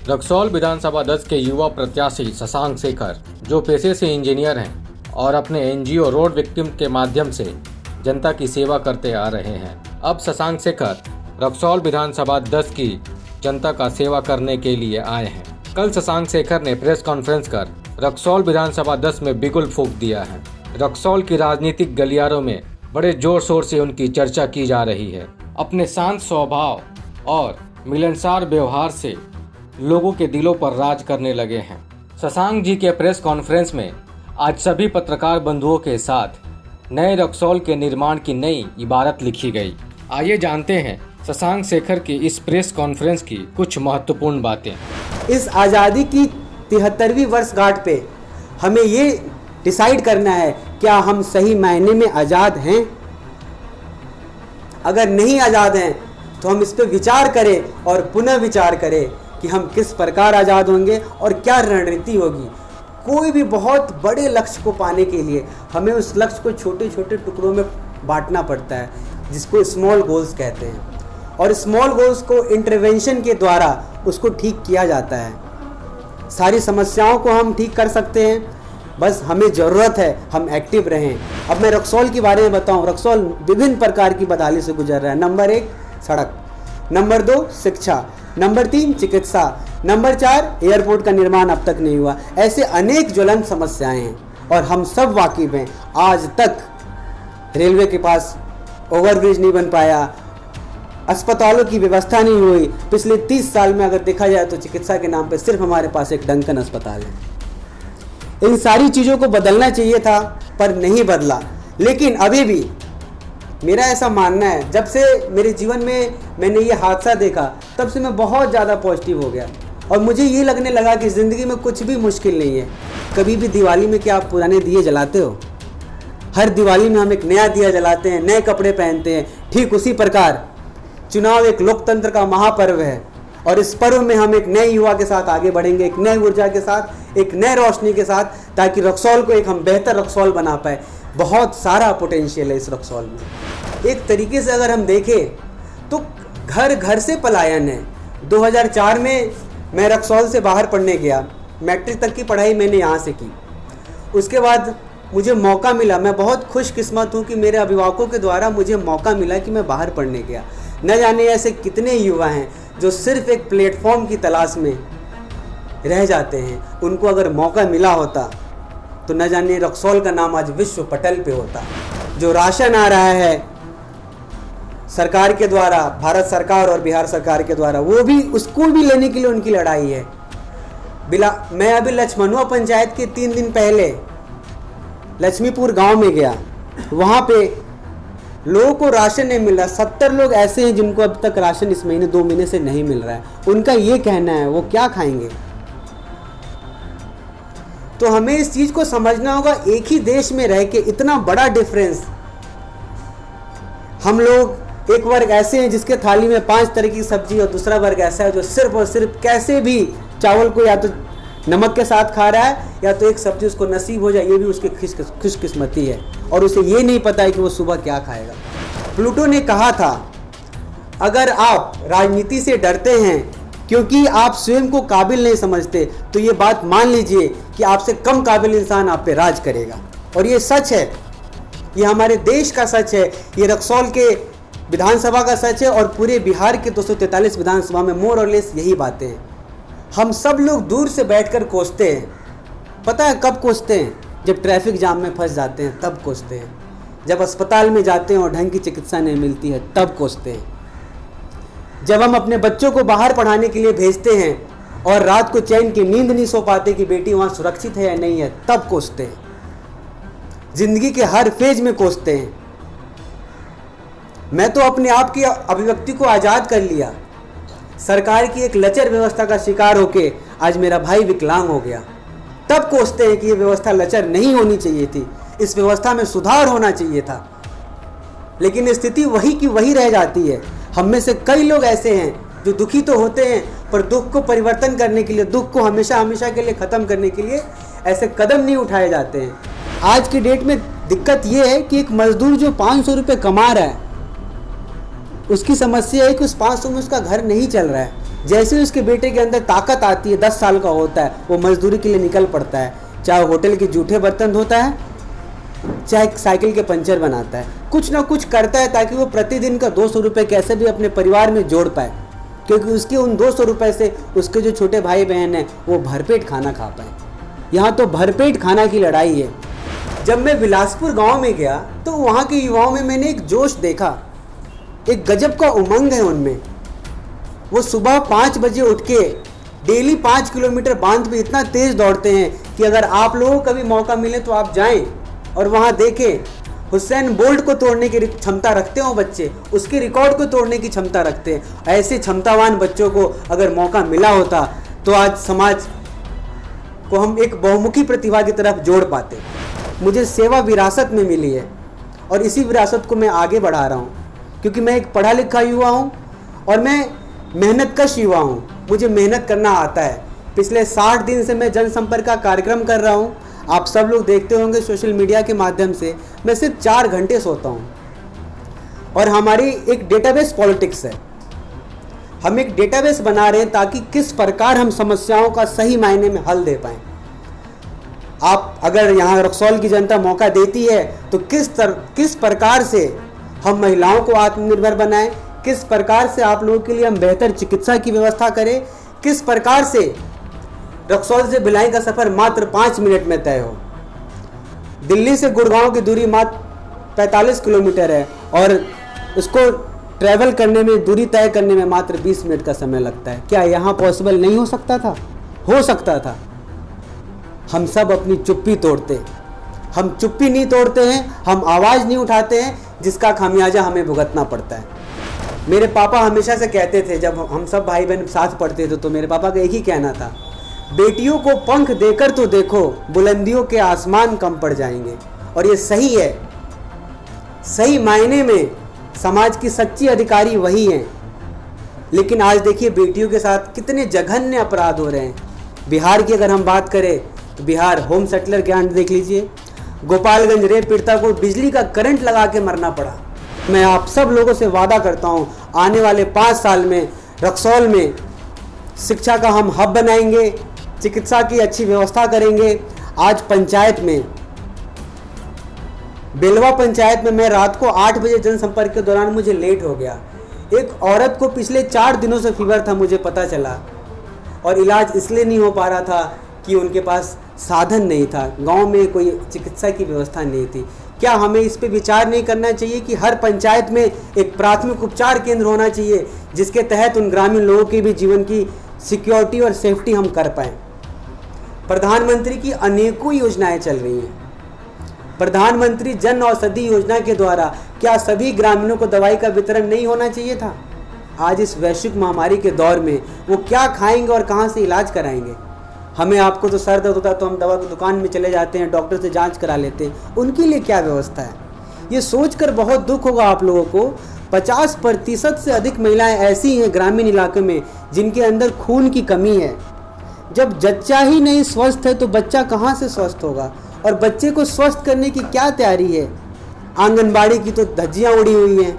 रक्सौल विधानसभा 10 के युवा प्रत्याशी शशांक शेखर, जो पेशे से इंजीनियर हैं और अपने एनजीओ रोड विक्टिम के माध्यम से जनता की सेवा करते आ रहे हैं, अब शशांक शेखर रक्सौल विधानसभा 10 की जनता का सेवा करने के लिए आए हैं। कल शशांक शेखर ने प्रेस कॉन्फ्रेंस कर रक्सौल विधानसभा 10 में बिगुल फूंक दिया है। रक्सौल की राजनीतिक गलियारों में बड़े जोर शोर से उनकी चर्चा की जा रही है। अपने शांत स्वभाव और मिलनसार व्यवहार से लोगों के दिलों पर राज करने लगे हैं। शशांक जी के प्रेस कॉन्फ्रेंस में आज सभी पत्रकार बंधुओं के साथ नए रक्सौल के निर्माण की नई इबारत लिखी गई। आइए जानते हैं शशांक शेखर की इस प्रेस कॉन्फ्रेंस की कुछ महत्वपूर्ण बातें। इस आज़ादी की 73वीं वर्षगांठ पे हमें ये डिसाइड करना है, क्या हम सही मायने में आज़ाद हैं? अगर नहीं आज़ाद हैं तो हम इस पे विचार करें और पुनः विचार करें कि हम किस प्रकार आज़ाद होंगे और क्या रणनीति होगी। कोई भी बहुत बड़े लक्ष्य को पाने के लिए हमें उस लक्ष्य को छोटे छोटे टुकड़ों में बांटना पड़ता है, जिसको स्मॉल गोल्स कहते हैं, और स्मॉल गोल्स को इंटरवेंशन के द्वारा उसको ठीक किया जाता है। सारी समस्याओं को हम ठीक कर सकते हैं, बस हमें ज़रूरत है हम एक्टिव रहें। अब मैं रक्सौल के बारे में बताऊं। रक्सौल विभिन्न प्रकार की बदहाली से गुजर रहा है। नंबर 1 सड़क, नंबर 2 शिक्षा, नंबर 3 चिकित्सा, नंबर 4 एयरपोर्ट का निर्माण अब तक नहीं हुआ। ऐसे अनेक ज्वलंत समस्याएं हैं और हम सब वाकिफ हैं। आज तक रेलवे के पास ओवरब्रिज नहीं बन पाया, अस्पतालों की व्यवस्था नहीं हुई। पिछले 30 साल में अगर देखा जाए तो चिकित्सा के नाम पर सिर्फ हमारे पास एक डंकन अस्पताल है। इन सारी चीज़ों को बदलना चाहिए था पर नहीं बदला। लेकिन अभी भी मेरा ऐसा मानना है, जब से मेरे जीवन में मैंने ये हादसा देखा तब से मैं बहुत ज़्यादा पॉजिटिव हो गया और मुझे ये लगने लगा कि ज़िंदगी में कुछ भी मुश्किल नहीं है। कभी भी दिवाली में क्या आप पुराने दिए जलाते हो? हर दिवाली में हम एक नया दिया जलाते हैं, नए कपड़े पहनते हैं। ठीक उसी प्रकार चुनाव एक लोकतंत्र का महापर्व है और इस पर्व में हम एक नए युवा के साथ आगे बढ़ेंगे, एक नए ऊर्जा के साथ, एक नए रोशनी के साथ, ताकि रक्सौल को एक हम बेहतर रक्सौल बना पाए। बहुत सारा पोटेंशियल है इस रक्सौल में। एक तरीके से अगर हम देखें तो घर घर से पलायन है। 2004 में मैं रक्सौल से बाहर पढ़ने गया। मैट्रिक तक की पढ़ाई मैंने यहाँ से की। उसके बाद मुझे मौका मिला, मैं बहुत खुशकिस्मत हूँ कि मेरे अभिभावकों के द्वारा मुझे मौका मिला कि मैं बाहर पढ़ने गया। न जाने ऐसे कितने युवा हैं जो सिर्फ एक प्लेटफॉर्म की तलाश में रह जाते हैं। उनको अगर मौका मिला होता तो न जाने रक्सौल का नाम आज विश्व पटल पे होता। जो राशन आ रहा है सरकार के द्वारा, भारत सरकार और बिहार सरकार के द्वारा, वो भी उसको भी लेने के लिए उनकी लड़ाई है। मैं अभी लक्ष्मणुआ पंचायत के 3 दिन पहले लक्ष्मीपुर गांव में गया। वहाँ पे लोगों को राशन नहीं मिल रहा। 70 लोग ऐसे हैं जिनको अब तक राशन इस महीने 2 महीने से नहीं मिल रहा है। उनका ये कहना है वो क्या खाएंगे? तो हमें इस चीज़ को समझना होगा, एक ही देश में रह के इतना बड़ा डिफरेंस। हम लोग एक वर्ग ऐसे हैं जिसके थाली में 5 तरह की सब्जी, और दूसरा वर्ग ऐसा है जो सिर्फ और सिर्फ कैसे भी चावल को या तो नमक के साथ खा रहा है या तो एक सब्जी उसको नसीब हो जाए, ये भी उसकी खुशकिस्मती है, और उसे ये नहीं पता है कि वो सुबह क्या खाएगा। प्लूटो ने कहा था, अगर आप राजनीति से डरते हैं क्योंकि आप स्वयं को काबिल नहीं समझते तो ये बात मान लीजिए कि आपसे कम काबिल इंसान आप पे राज करेगा। और ये सच है, ये हमारे देश का सच है, ये रक्सौल के विधानसभा का सच है और पूरे बिहार के 243 विधानसभा में मोर और लेस यही बातें हैं। हम सब लोग दूर से बैठकर कोसते हैं। पता है कब कोसते हैं? जब ट्रैफिक जाम में फंस जाते हैं तब कोसते हैं। जब अस्पताल में जाते हैं और ढंग की चिकित्सा नहीं मिलती है तब कोसते हैं। जब हम अपने बच्चों को बाहर पढ़ाने के लिए भेजते हैं और रात को चैन की नींद नहीं सो पाते कि बेटी वहाँ सुरक्षित है या नहीं है, तब कोसते हैं। जिंदगी के हर फेज में कोसते हैं। मैं तो अपने आप की अभिव्यक्ति को आज़ाद कर लिया। सरकार की एक लचर व्यवस्था का शिकार होके आज मेरा भाई विकलांग हो गया। तब कोसते हैं कि ये व्यवस्था लचर नहीं होनी चाहिए थी, इस व्यवस्था में सुधार होना चाहिए था। लेकिन स्थिति वही की वही रह जाती है। हम में से कई लोग ऐसे हैं जो दुखी तो होते हैं पर दुख को परिवर्तन करने के लिए, दुख को हमेशा हमेशा के लिए ख़त्म करने के लिए ऐसे कदम नहीं उठाए जाते हैं। आज की डेट में दिक्कत ये है कि एक मजदूर जो 500 रुपये कमा रहा है, उसकी समस्या है कि उस 500 में उसका घर नहीं चल रहा है। जैसे ही उसके बेटे के अंदर ताकत आती है, 10 साल का होता है, वो मजदूरी के लिए निकल पड़ता है, चाहे होटल के जूठे बर्तन धोता है, चाहे साइकिल के पंचर बनाता है, कुछ ना कुछ करता है ताकि वो प्रतिदिन का 200 रुपये कैसे भी अपने परिवार में जोड़ पाए, क्योंकि उसके उन 200 रुपये से उसके जो छोटे भाई बहन हैं वो भरपेट खाना खा पाए। यहाँ तो भरपेट खाना की लड़ाई है। जब मैं बिलासपुर गांव में गया तो वहाँ के युवाओं में मैंने एक जोश देखा, एक गजब का उमंग है उनमें। वो सुबह 5 बजे उठ के डेली 5 किलोमीटर बांध पे इतना तेज़ दौड़ते हैं कि अगर आप लोगों को कभी मौका मिले तो आप जाएं और वहाँ देखें। हुसैन बोल्ट को तोड़ने की क्षमता रखते हो बच्चे, उसके रिकॉर्ड को तोड़ने की क्षमता रखते हैं। ऐसे क्षमतावान बच्चों को अगर मौका मिला होता तो आज समाज को हम एक बहुमुखी प्रतिभा की तरफ जोड़ पाते। मुझे सेवा विरासत में मिली है और इसी विरासत को मैं आगे बढ़ा रहा हूँ, क्योंकि मैं एक पढ़ा लिखा युवा हूँ और मैं मेहनतकश युवा हूँ। मुझे मेहनत करना आता है। पिछले 60 दिन से मैं जनसंपर्क का कार्यक्रम कर रहा हूँ। आप सब लोग देखते होंगे सोशल मीडिया के माध्यम से। मैं सिर्फ 4 घंटे सोता हूँ और हमारी एक डेटाबेस पॉलिटिक्स है। हम एक डेटाबेस बना रहे हैं ताकि किस प्रकार हम समस्याओं का सही मायने में हल दे पाएँ। आप अगर यहाँ रक्सौल की जनता मौका देती है तो किस प्रकार से हम महिलाओं को आत्मनिर्भर बनाएं, किस प्रकार से आप लोगों के लिए हम बेहतर चिकित्सा की व्यवस्था करें, किस प्रकार से रक्सौल से भिलाई का सफ़र मात्र 5 मिनट में तय हो। दिल्ली से गुड़गांव की दूरी मात्र 45 किलोमीटर है और उसको ट्रैवल करने में, दूरी तय करने में मात्र 20 मिनट का समय लगता है। क्या यहाँ पॉसिबल नहीं हो सकता था? हो सकता था। हम सब अपनी चुप्पी तोड़ते, हम चुप्पी नहीं तोड़ते हैं, हम आवाज़ नहीं उठाते हैं, जिसका खामियाजा हमें भुगतना पड़ता है। मेरे पापा हमेशा से कहते थे, जब हम सब भाई बहन साथ पढ़ते थे तो मेरे पापा का एक ही कहना था, बेटियों को पंख देकर तो देखो, बुलंदियों के आसमान कम पड़ जाएंगे। और ये सही है। सही मायने में समाज की सच्ची अधिकारी वही हैं। लेकिन आज देखिए बेटियों के साथ कितने जघन्य अपराध हो रहे हैं। बिहार की अगर हम बात करें तो बिहार होम सेटलर कांड देख लीजिए। गोपालगंज रेप पीड़िता को बिजली का करंट लगा के मरना पड़ा। मैं आप सब लोगों से वादा करता हूं, आने वाले 5 साल में रक्सौल में शिक्षा का हम हब बनाएंगे, चिकित्सा की अच्छी व्यवस्था करेंगे। आज पंचायत में, बेलवा पंचायत में मैं रात को 8 बजे जनसंपर्क के दौरान मुझे लेट हो गया। एक औरत को पिछले 4 दिनों से फीवर था, मुझे पता चला, और इलाज इसलिए नहीं हो पा रहा था कि उनके पास साधन नहीं था, गांव में कोई चिकित्सा की व्यवस्था नहीं थी। क्या हमें इस पे विचार नहीं करना चाहिए कि हर पंचायत में एक प्राथमिक उपचार केंद्र होना चाहिए, जिसके तहत उन ग्रामीण लोगों के भी जीवन की सिक्योरिटी और सेफ्टी हम कर पाएँ। प्रधानमंत्री की अनेकों योजनाएं चल रही हैं। प्रधानमंत्री जन औषधि योजना के द्वारा क्या सभी ग्रामीणों को दवाई का वितरण नहीं होना चाहिए था? आज इस वैश्विक महामारी के दौर में वो क्या खाएंगे और कहाँ से इलाज कराएंगे? हमें आपको तो सर दर्द होता है तो हम दवा की दुकान में चले जाते हैं, डॉक्टर से जांच करा लेते हैं। उनके लिए क्या व्यवस्था है? ये सोचकर बहुत दुख होगा आप लोगों को। 50% से अधिक महिलाएं ऐसी हैं ग्रामीण इलाके में जिनके अंदर खून की कमी है। जब जच्चा ही नहीं स्वस्थ है तो बच्चा कहाँ से स्वस्थ होगा? और बच्चे को स्वस्थ करने की क्या तैयारी है? आंगनबाड़ी की तो धज्जियाँ उड़ी हुई हैं।